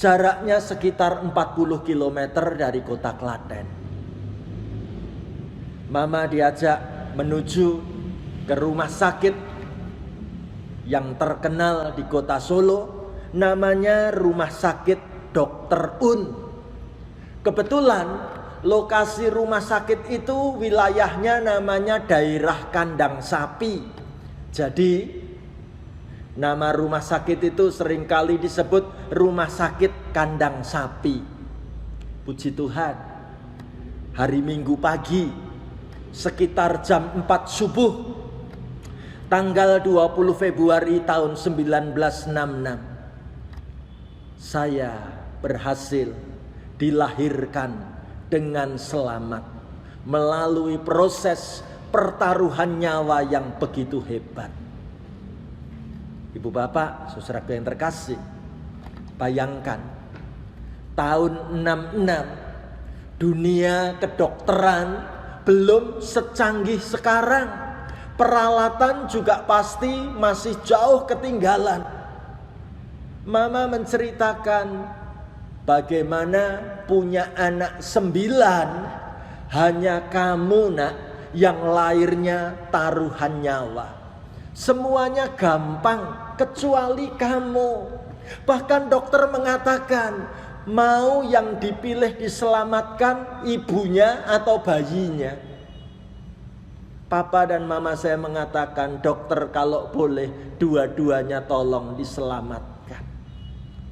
Jaraknya sekitar 40 km dari kota Klaten. Mama diajak menuju ke rumah sakit yang terkenal di kota Solo, namanya Rumah Sakit Dr. Un. Kebetulan lokasi rumah sakit itu wilayahnya namanya daerah kandang sapi. Jadi nama rumah sakit itu seringkali disebut rumah sakit kandang sapi. Puji Tuhan, hari Minggu pagi sekitar jam 4 subuh tanggal 20 Februari tahun 1966 saya berhasil dilahirkan dengan selamat melalui proses pertaruhan nyawa yang begitu hebat. Ibu bapak, saudaraku yang terkasih, bayangkan tahun 66 dunia kedokteran belum secanggih sekarang, peralatan juga pasti masih jauh ketinggalan. Mama menceritakan bagaimana punya anak 9, hanya kamu nak yang lahirnya taruhan nyawa. Semuanya gampang kecuali kamu. Bahkan dokter mengatakan mau yang dipilih diselamatkan ibunya atau bayinya. Papa dan mama saya mengatakan, dokter kalau boleh dua-duanya tolong diselamatkan.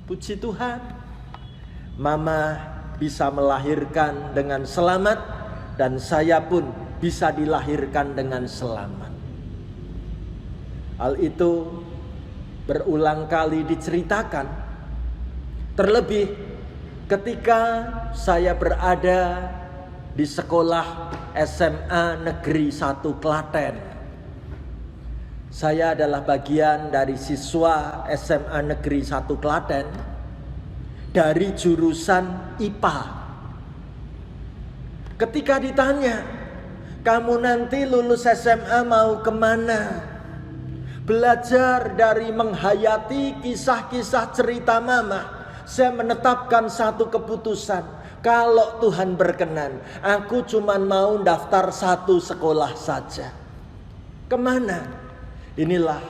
Puji Tuhan, mama bisa melahirkan dengan selamat dan saya pun bisa dilahirkan dengan selamat. Hal itu berulang kali diceritakan. Terlebih ketika saya berada di sekolah SMA Negeri 1 Klaten. Saya adalah bagian dari siswa SMA Negeri 1 Klaten dari jurusan IPA. Ketika ditanya, kamu nanti lulus SMA mau kemana? Belajar dari menghayati kisah-kisah cerita mama, saya menetapkan satu keputusan. Kalau Tuhan berkenan, aku cuma mau daftar satu sekolah saja. Kemana? Inilah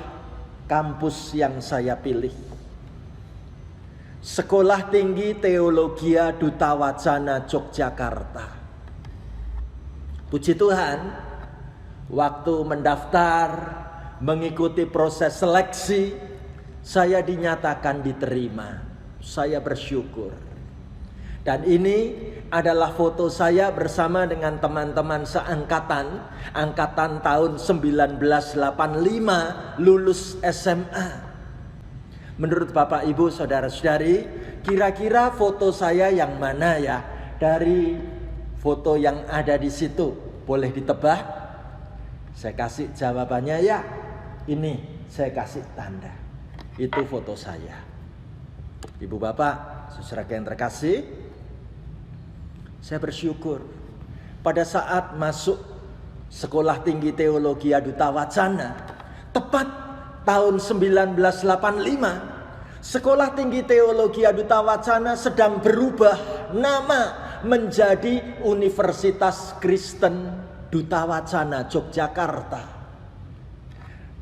kampus yang saya pilih. Sekolah Tinggi Teologia Duta Wacana Yogyakarta. Puji Tuhan, waktu mendaftar, mengikuti proses seleksi, saya dinyatakan diterima. Saya bersyukur. Dan ini adalah foto saya bersama dengan teman-teman seangkatan, angkatan tahun 1985 lulus SMA. Menurut Bapak Ibu Saudara-saudari, kira-kira foto saya yang mana ya dari foto yang ada di situ? Boleh ditebak? Saya kasih jawabannya ya. Ini saya kasih tanda. Itu foto saya. Ibu Bapak, saudara yang terkasih, saya bersyukur pada saat masuk Sekolah Tinggi Teologi Duta Wacana, tepat tahun 1985, Sekolah Tinggi Teologi Duta Wacana sedang berubah nama menjadi Universitas Kristen Duta Wacana Yogyakarta.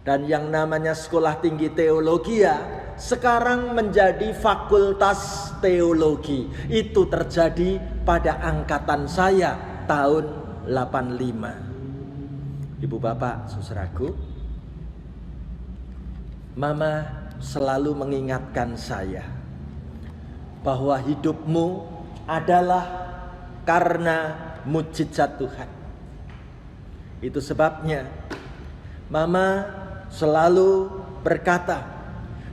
Dan yang namanya Sekolah Tinggi Teologi sekarang menjadi Fakultas Teologi. Itu terjadi pada angkatan saya tahun 85. Ibu bapak, saudaraku, mama selalu mengingatkan saya bahwa hidupmu adalah karena mujizat Tuhan. Itu sebabnya mama selalu berkata,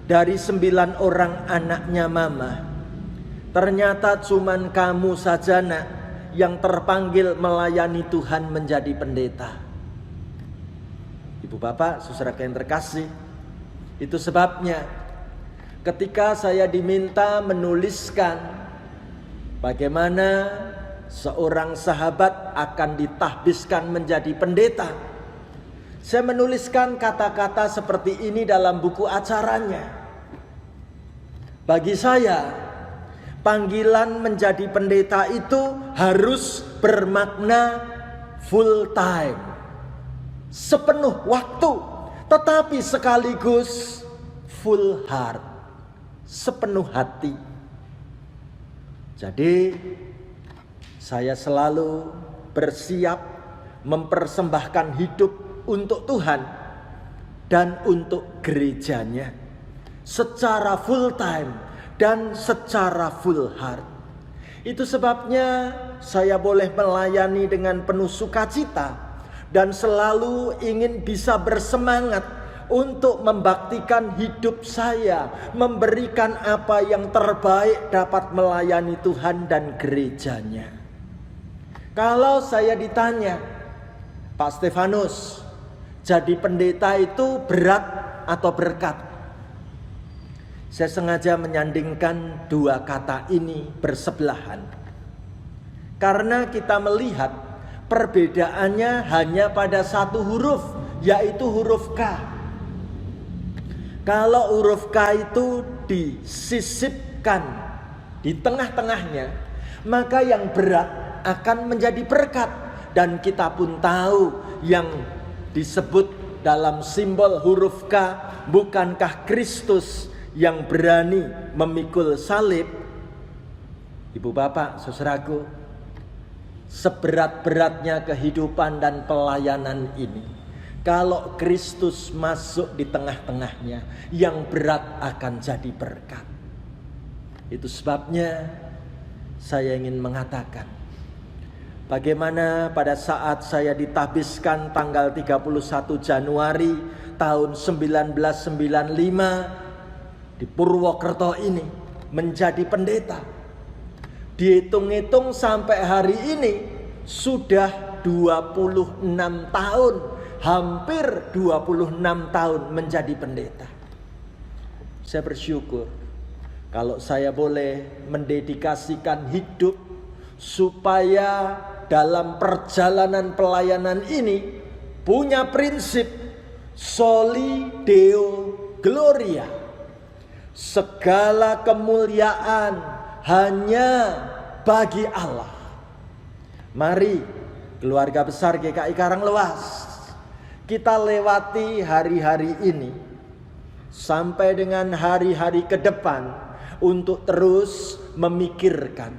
dari 9 orang anaknya mama, ternyata cuman kamu saja nak yang terpanggil melayani Tuhan menjadi pendeta. Ibu bapak, saudara yang terkasih, itu sebabnya ketika saya diminta menuliskan bagaimana seorang sahabat akan ditahbiskan menjadi pendeta, saya menuliskan kata-kata seperti ini dalam buku acaranya. Bagi saya, panggilan menjadi pendeta itu harus bermakna full time, sepenuh waktu, tetapi sekaligus full heart, sepenuh hati. Jadi saya selalu bersiap mempersembahkan hidup untuk Tuhan dan untuk gerejanya secara full time dan secara full heart. Itu sebabnya saya boleh melayani dengan penuh sukacita, dan selalu ingin bisa bersemangat untuk membaktikan hidup saya, memberikan apa yang terbaik dapat melayani Tuhan dan gerejanya. Kalau saya ditanya, Pak Stefanus, jadi pendeta itu berat atau berkat? Saya sengaja menyandingkan dua kata ini bersebelahan. Karena kita melihat perbedaannya hanya pada satu huruf, yaitu huruf K. Kalau huruf K itu disisipkan di tengah-tengahnya, maka yang berat akan menjadi berkat. Dan kita pun tahu yang disebut dalam simbol huruf K, bukankah Kristus yang berani memikul salib? Ibu bapak, saudaraku, seberat-beratnya kehidupan dan pelayanan ini, kalau Kristus masuk di tengah-tengahnya, yang berat akan jadi berkat. Itu sebabnya saya ingin mengatakan, bagaimana pada saat saya ditabiskan tanggal 31 Januari tahun 1995 di Purwokerto ini menjadi pendeta. Dihitung-hitung sampai hari ini sudah 26 tahun, hampir 26 tahun menjadi pendeta. Saya bersyukur kalau saya boleh mendedikasikan hidup supaya dalam perjalanan pelayanan ini punya prinsip Soli Deo Gloria. Segala kemuliaan hanya bagi Allah. Mari keluarga besar GKI Karanglewas, kita lewati hari-hari ini sampai dengan hari-hari ke depan untuk terus memikirkan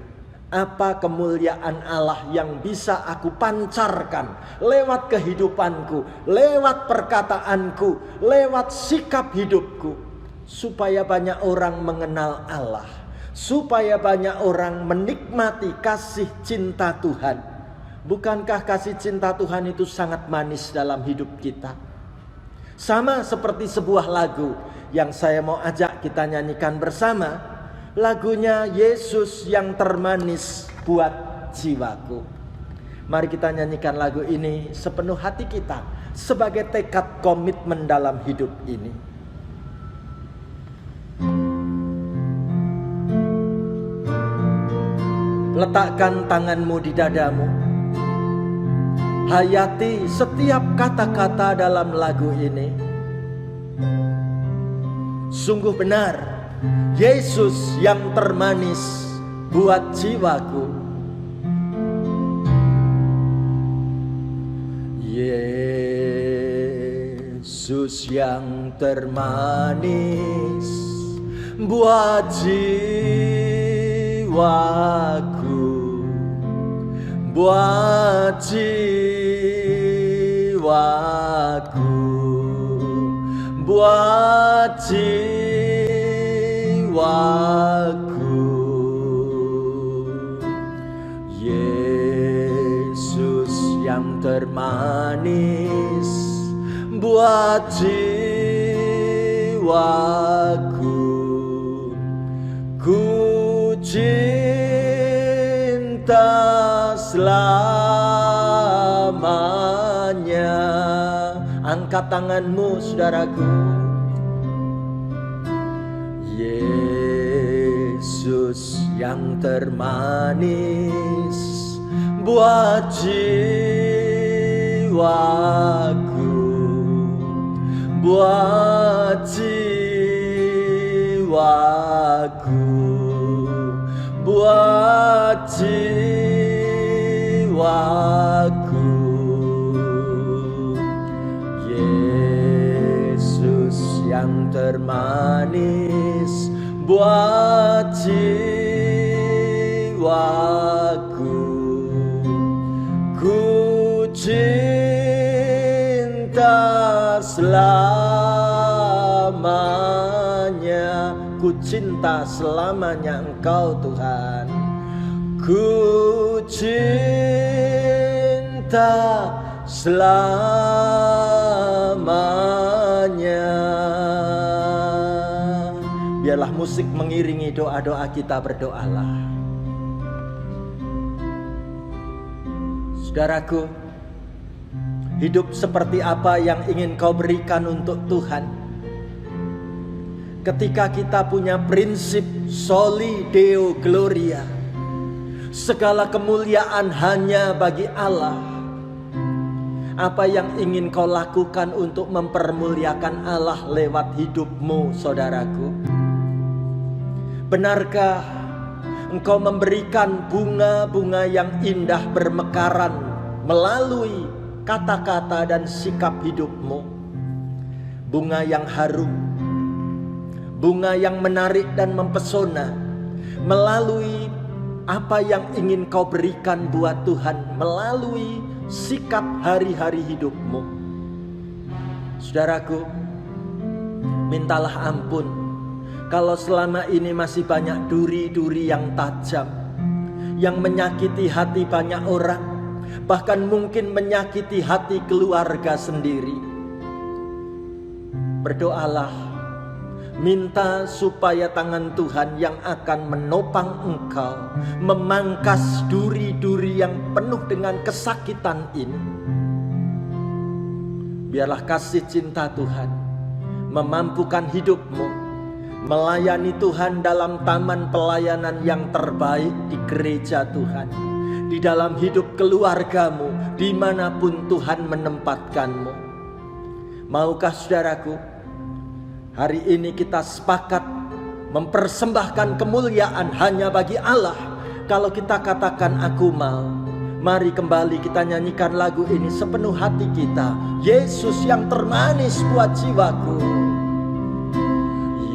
apa kemuliaan Allah yang bisa aku pancarkan lewat kehidupanku, lewat perkataanku, lewat sikap hidupku, supaya banyak orang mengenal Allah, supaya banyak orang menikmati kasih cinta Tuhan. Bukankah kasih cinta Tuhan itu sangat manis dalam hidup kita? Sama seperti sebuah lagu yang saya mau ajak kita nyanyikan bersama. Lagunya Yesus yang termanis buat jiwaku. Mari kita nyanyikan lagu ini sepenuh hati kita sebagai tekad komitmen dalam hidup ini. Letakkan tanganmu di dadamu. Hayati setiap kata-kata dalam lagu ini. Sungguh benar, Yesus yang termanis buat jiwaku. Yesus yang termanis buat jiwaku, buat jiwaku, buat jiwaku. Yesus yang termanis buat jiwaku, ku cinta selamanya. Angkat tanganmu, saudaraku. Yesus yang termanis buat jiwaku, buat jiwaku, buat jiwaku. Yesus yang termanis buat jiwaku, ku cinta selamanya. Ku cinta selamanya Engkau Tuhan. Ku cinta selamanya. Biarlah musik mengiringi doa-doa kita, berdoalah. Saudaraku, hidup seperti apa yang ingin kau berikan untuk Tuhan? Ketika kita punya prinsip soli deo gloria, segala kemuliaan hanya bagi Allah. Apa yang ingin kau lakukan untuk mempermuliakan Allah lewat hidupmu, saudaraku? Benarkah engkau memberikan bunga-bunga yang indah bermekaran melalui kata-kata dan sikap hidupmu? Bunga yang harum, bunga yang menarik dan mempesona melalui apa yang ingin kau berikan buat Tuhan melalui sikap hari-hari hidupmu. Saudaraku, mintalah ampun kalau selama ini masih banyak duri-duri yang tajam, yang menyakiti hati banyak orang, bahkan mungkin menyakiti hati keluarga sendiri. Berdoalah, minta supaya tangan Tuhan yang akan menopang engkau memangkas duri-duri yang penuh dengan kesakitan ini. Biarlah kasih cinta Tuhan memampukan hidupmu melayani Tuhan dalam taman pelayanan yang terbaik di gereja Tuhan, di dalam hidup keluargamu, dimanapun Tuhan menempatkanmu. Maukah saudaraku, hari ini kita sepakat mempersembahkan kemuliaan hanya bagi Allah? Kalau kita katakan aku mau, mari kembali kita nyanyikan lagu ini sepenuh hati kita. Yesus yang termanis buat jiwaku,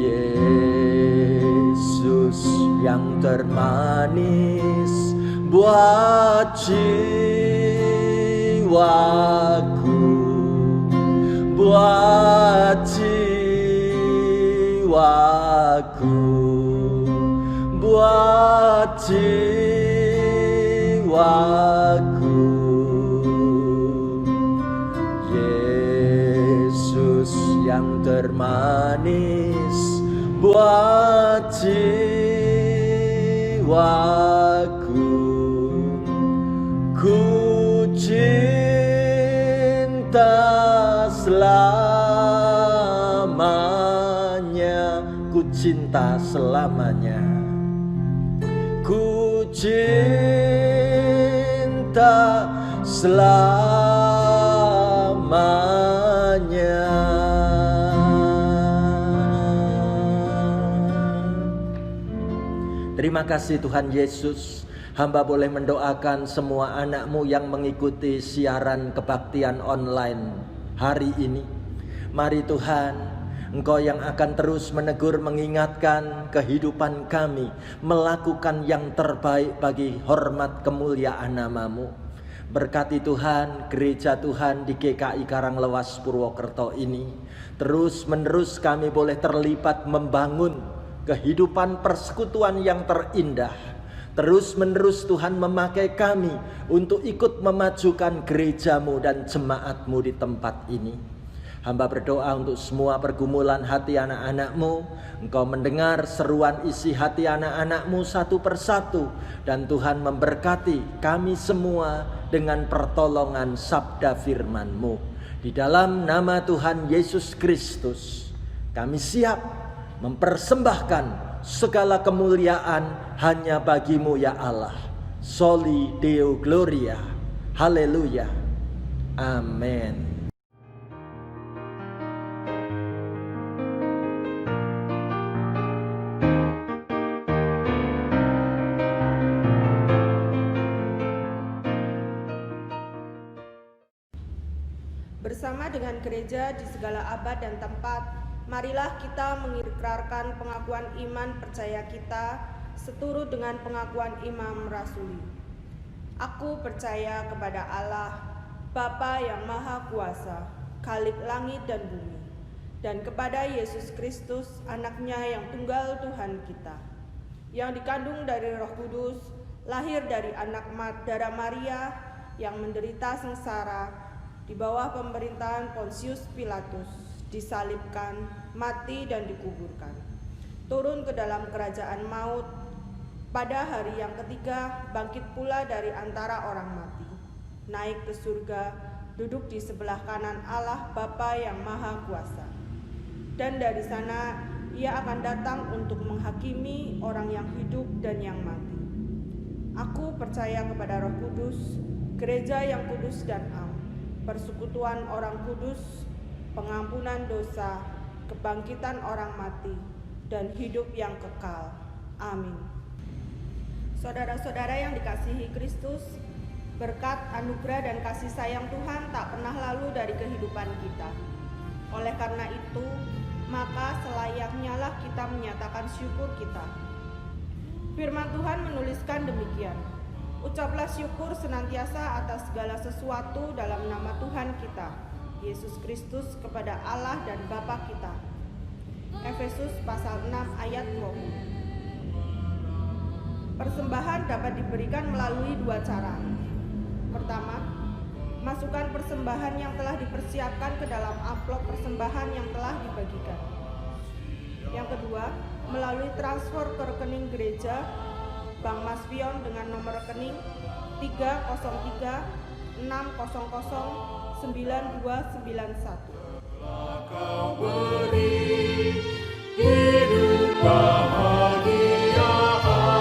Yesus yang termanis buat jiwaku, buat jiwaku, buat jiwaku. Yesus yang termanis buat jiwaku, ku cinta selamanya, ku cinta selamanya, ku cinta selamanya. Terima kasih Tuhan Yesus. Hamba boleh mendoakan semua anak-Mu yang mengikuti siaran kebaktian online hari ini. Mari Tuhan, Engkau yang akan terus menegur, mengingatkan kehidupan kami, melakukan yang terbaik bagi hormat kemuliaan nama-Mu. Berkati Tuhan gereja Tuhan di GKI Karanglewas Purwokerto ini. Terus menerus kami boleh terlibat membangun kehidupan persekutuan yang terindah. Terus menerus Tuhan memakai kami untuk ikut memajukan gereja-Mu dan jemaat-Mu di tempat ini. Hamba berdoa untuk semua pergumulan hati anak-anak-Mu. Engkau mendengar seruan isi hati anak-anak-Mu satu persatu. Dan Tuhan memberkati kami semua dengan pertolongan sabda firman-Mu. Di dalam nama Tuhan Yesus Kristus, kami siap mempersembahkan segala kemuliaan hanya bagi-Mu ya Allah. Soli Deo Gloria. Haleluya. Amin. Bersama dengan gereja di segala abad dan tempat, marilah kita mengikrarkan pengakuan iman percaya kita seturut dengan pengakuan Imam Rasuli. Aku percaya kepada Allah, Bapa yang Maha Kuasa, Khalik langit dan bumi, dan kepada Yesus Kristus, Anaknya yang tunggal Tuhan kita, yang dikandung dari Roh Kudus, lahir dari anak darah Maria, yang menderita sengsara, di bawah pemerintahan Pontius Pilatus, disalibkan, mati dan dikuburkan. Turun ke dalam kerajaan maut, pada hari yang ketiga bangkit pula dari antara orang mati. Naik ke surga, duduk di sebelah kanan Allah Bapa yang Maha Kuasa. Dan dari sana Ia akan datang untuk menghakimi orang yang hidup dan yang mati. Aku percaya kepada Roh Kudus, gereja yang kudus dan am, persekutuan orang kudus, pengampunan dosa, kebangkitan orang mati, dan hidup yang kekal. Amin. Saudara-saudara yang dikasihi Kristus, berkat, anugerah, dan kasih sayang Tuhan tak pernah lalu dari kehidupan kita. Oleh karena itu, maka selayaknya lah kita menyatakan syukur kita. Firman Tuhan menuliskan demikian, ucaplah syukur senantiasa atas segala sesuatu dalam nama Tuhan kita, Yesus Kristus, kepada Allah dan Bapa kita. Efesus pasal 6 ayat 20. Persembahan dapat diberikan melalui dua cara. Pertama, masukkan persembahan yang telah dipersiapkan ke dalam amplop persembahan yang telah dibagikan. Yang kedua, melalui transfer ke rekening gereja Bank Maspion dengan nomor rekening 303 600 9291. Kau beri hidup bahagia abadi.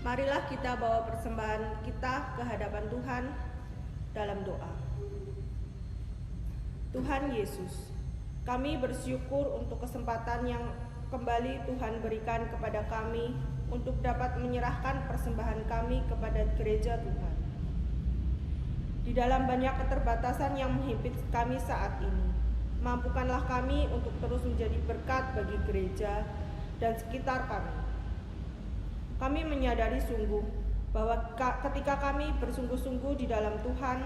Marilah kita bawa persembahan kita ke hadapan Tuhan dalam doa. Tuhan Yesus, kami bersyukur untuk kesempatan yang kembali Tuhan berikan kepada kami untuk dapat menyerahkan persembahan kami kepada gereja Tuhan. Di dalam banyak keterbatasan yang menghimpit kami saat ini, mampukanlah kami untuk terus menjadi berkat bagi gereja dan sekitar kami. Kami menyadari sungguh bahwa ketika kami bersungguh-sungguh di dalam Tuhan,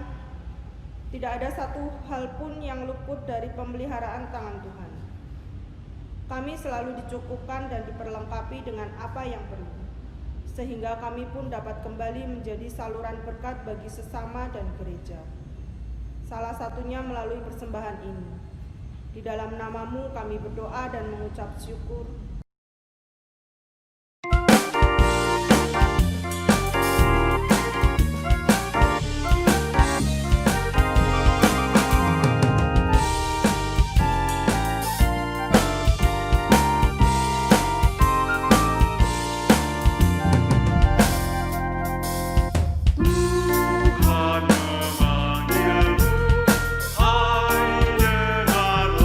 tidak ada satu hal pun yang luput dari pemeliharaan tangan Tuhan. Kami selalu dicukupkan dan diperlengkapi dengan apa yang perlu, sehingga kami pun dapat kembali menjadi saluran berkat bagi sesama dan gereja. Salah satunya melalui persembahan ini. Di dalam nama-Mu kami berdoa dan mengucap syukur. Hai dengarlah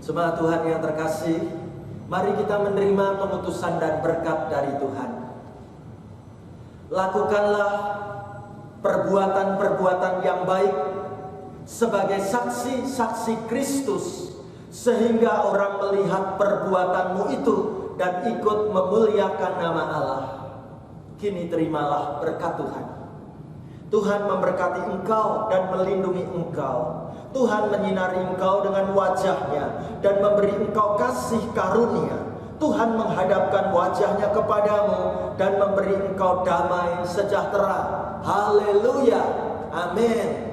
Jemaat Tuhan yang terkasih, mari kita menerima pengutusan dan berkat dari Tuhan. Lakukanlah perbuatan-perbuatan yang baik sebagai saksi-saksi Kristus, sehingga orang melihat perbuatanmu itu dan ikut memuliakan nama Allah. Kini terimalah berkat Tuhan. Tuhan memberkati engkau dan melindungi engkau. Tuhan menyinari engkau dengan wajah-Nya dan memberi engkau kasih karunia. Tuhan menghadapkan wajah-Nya kepadamu dan memberi engkau damai sejahtera. Haleluya. Amin.